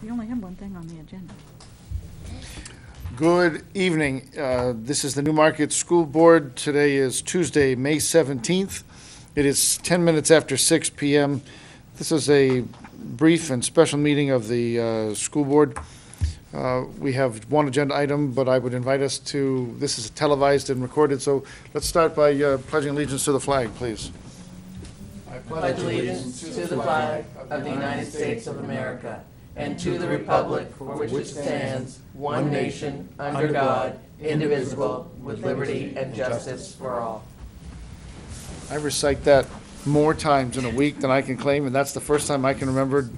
We only have one thing on the agenda. Good evening. This is the Newmarket School Board. Today is Tuesday, May 17th. It is 10 minutes after 6 p.m. This is a brief and special meeting of the school board. We have one agenda item, but I would invite us to, this is televised and recorded, so let's start by pledging allegiance to the flag, please. I pledge allegiance to the flag of the United States of America and to the republic for which it stands, one nation, under God, indivisible, with liberty and justice for all. I recite that more times in a week than I can claim, and that's the first time I can remember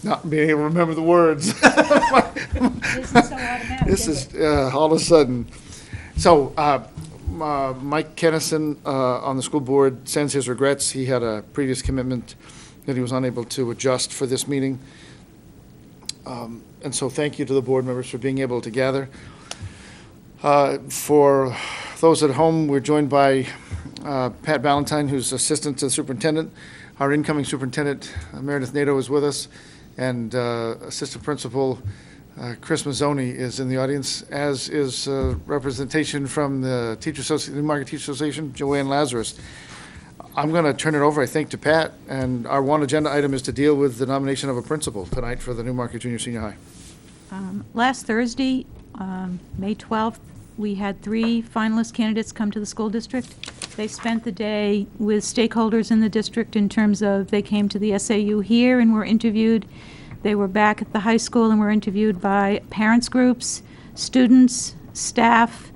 not being able to remember the words. This is so automatic. This is all of a sudden. So Mike Kennison on the school board sends his regrets. He had a previous commitment that he was unable to adjust for this meeting. And so thank you to the board members for being able to gather. For those at home, we're joined by Pat Ballantyne, who's assistant to the superintendent. Our incoming superintendent, Meredith Nato, is with us, and assistant principal Chris Mazzoni is in the audience, as is representation from the Newmarket Teacher Association, Joanne Lazarus. I'm going to turn it over, I think, to Pat, and our one agenda item is to deal with the nomination of a principal tonight for the Newmarket Junior Senior High. Last Thursday, May 12th, we had 3 finalist candidates come to the school district. They spent the day with stakeholders in the district in terms of they came to the SAU here and were interviewed. They were back at the high school and were interviewed by parents groups, students, staff,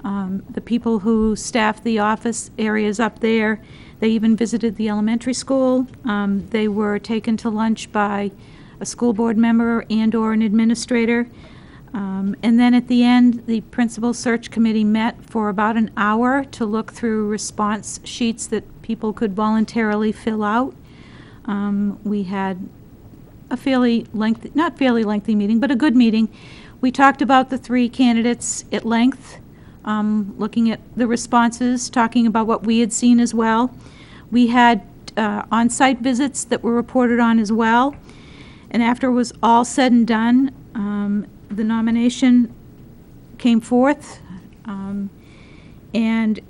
the people who staff the office areas up there. They even visited the elementary school. They were taken to lunch by a school board member and/or an administrator. And then at the end, the principal search committee met for about an hour to look through response sheets that people could voluntarily fill out. We had a not fairly lengthy meeting, but a good meeting. We talked about the 3 candidates at length, looking at the responses, talking about what we had seen as well. We had on-site visits that were reported on as well. And after it was all said and done, the nomination came forth, and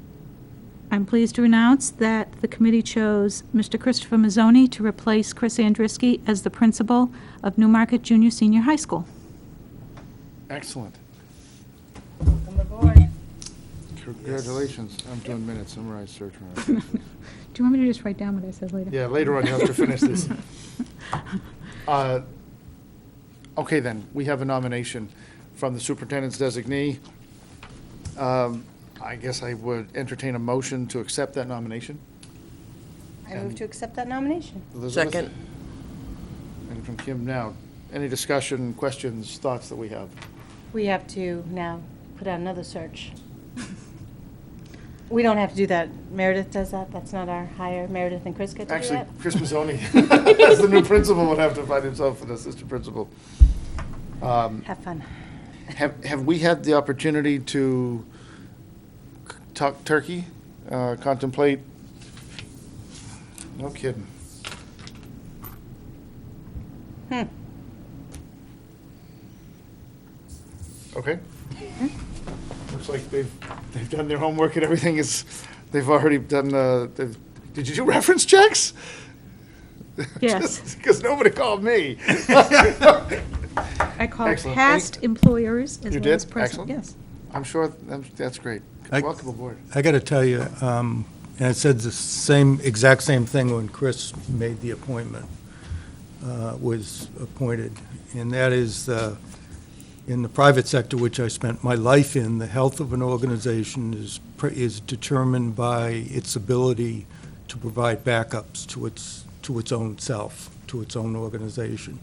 I'm pleased to announce that the committee chose Mr. Christopher Mazzoni to replace Chris Andriski as the principal of Newmarket Junior Senior High School. Excellent. Welcome aboard. Congratulations. I'm doing minutes, summarize search. Do you want me to just write down what I said later? Yeah, later on you have to finish this. Okay, then, we have a nomination from the superintendent's designee. I guess I would entertain a motion to accept that nomination. I move to accept that nomination. Elizabeth? Second. And from Kim now. Any discussion, questions, thoughts that we have? We have to now put out another search. We don't have to do that. Meredith does that. That's not our hire. Meredith and Chris get to do Actually, that. Chris Mazzoni, as the new principal, would have to find himself an assistant principal. Have fun. Have we had the opportunity to talk turkey, contemplate? No kidding. Okay. Looks like they've done their homework and everything is, they've already done, did you do reference checks? Yes. Because nobody called me. I called Excellent. past employers as You well as did? present. Excellent. Yes. I'm sure that's great. Welcome aboard. I got to tell you, and I said the exact same thing when Chris made the appointment, was appointed, and that is in the private sector, which I spent my life in, the health of an organization is determined by its ability to provide backups to its own self, to its own organization.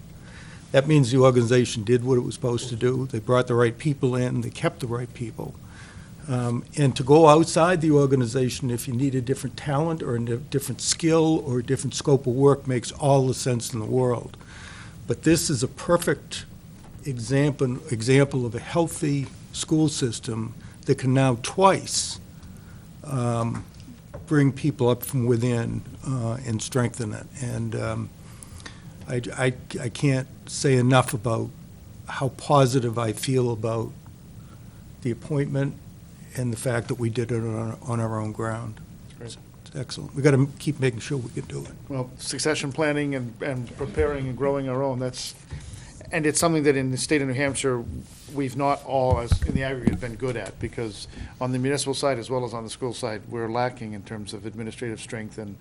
That means the organization did what it was supposed to do. They brought the right people in. They kept the right people. And to go outside the organization if you need a different talent or a different skill or a different scope of work makes all the sense in the world. But this is a perfect example of a healthy school system that can now twice bring people up from within and strengthen it. And I can't say enough about how positive I feel about the appointment and the fact that we did it on our own ground. Great. It's excellent. We got to keep making sure we can do it. Well, succession planning and preparing and growing our own, and it's something that in the state of New Hampshire, we've not all, as in the aggregate, been good at, because on the municipal side as well as on the school side, we're lacking in terms of administrative strength, and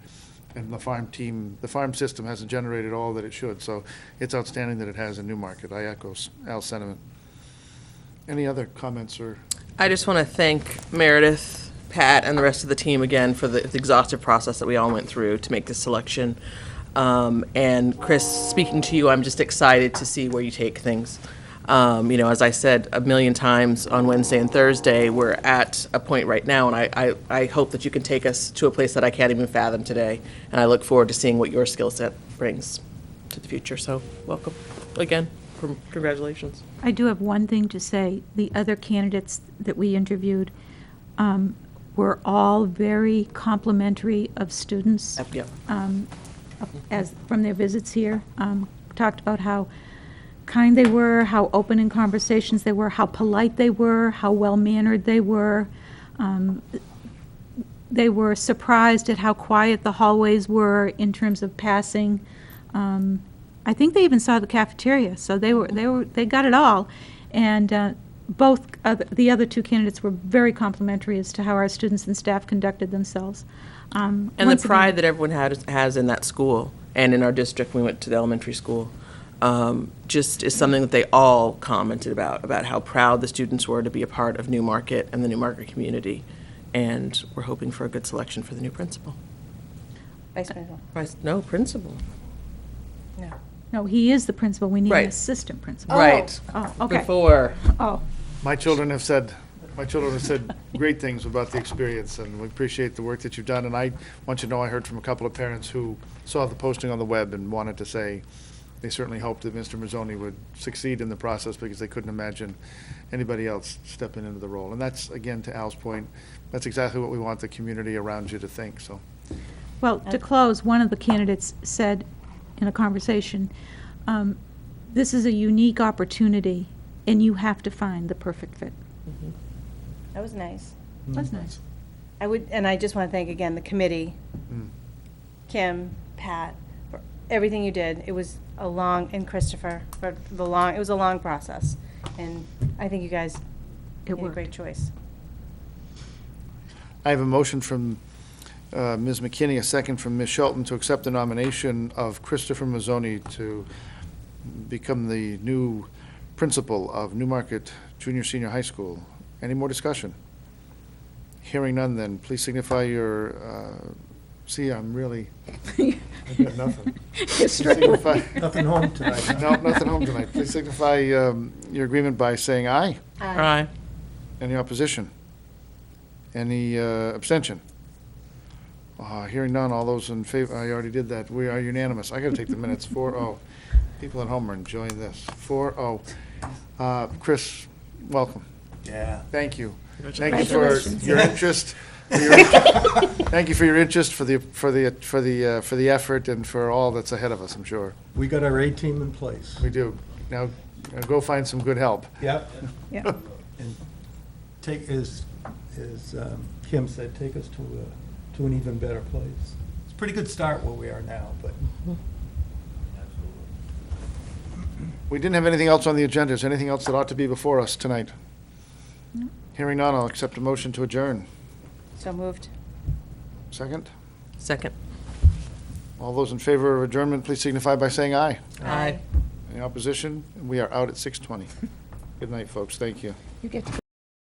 the farm team, the farm system hasn't generated all that it should, so it's outstanding that it has in Newmarket. I echo Al's sentiment. Any other comments or? I just want to thank Meredith, Pat, and the rest of the team again for the exhaustive process that we all went through to make this selection. And Chris, speaking to you, I'm just excited to see where you take things. As I said a million times on Wednesday and Thursday, we're at a point right now, and I hope that you can take us to a place that I can't even fathom today. And I look forward to seeing what your skill set brings to the future. So welcome again. Congratulations. I do have one thing to say. The other candidates that we interviewed were all very complimentary of students. Yep. As from their visits here, talked about how kind they were, how open in conversations they were, how polite they were, how well-mannered they were. They were surprised at how quiet the hallways were in terms of passing. I think they even saw the cafeteria, so they got it all. And the other two candidates were very complimentary as to how our students and staff conducted themselves. And the pride that everyone has in that school and in our district, we went to the elementary school, just is something that they all commented about how proud the students were to be a part of Newmarket and the Newmarket community. And we're hoping for a good selection for the new principal. Vice principal. No, principal. No. No, he is the principal. We need an Right. assistant principal. Right. Oh, okay. Before. Oh, My children have said great things about the experience, and we appreciate the work that you've done. And I want you to know I heard from a couple of parents who saw the posting on the web and wanted to say they certainly hoped that Mr. Mazzoni would succeed in the process because they couldn't imagine anybody else stepping into the role. And that's, again, to Al's point, that's exactly what we want the community around you to think, so. well, to close, one of the candidates said in a conversation, this is a unique opportunity, and you have to find the perfect fit. That was nice. That's nice. I just want to thank again the committee, Kim, Pat, for everything you did. It was and Christopher, it was a long process. And I think you guys made a great choice. I have a motion from Ms. McKinney, a second from Ms. Shelton, to accept the nomination of Christopher Mazzoni to become the new principal of Newmarket Junior Senior High School. Any more discussion? Hearing none, then, please signify your, I'm really, I've got nothing. Nothing home tonight. No, nothing home tonight. Please signify your agreement by saying aye. Aye. Any opposition? Any abstention? Hearing none, all those in favor, I already did that. We are unanimous. I gotta take the minutes. 4-0. People at home are enjoying this. 4-0. Chris, welcome. Yeah. Thank you. Thank you for your interest. Thank you for your interest, for the effort, and for all that's ahead of us, I'm sure. We got our A-team in place. We do. Now, go find some good help. Yep. Yeah. And take, as Kim said, take us to an even better place. It's a pretty good start where we are now, but. We didn't have anything else on the agenda. Is there anything else that ought to be before us tonight? No. Hearing none, I'll accept a motion to adjourn. So moved. Second? Second. All those in favor of adjournment, please signify by saying aye. Aye. Any opposition? We are out at 6:20. Good night, folks. Thank you. You get to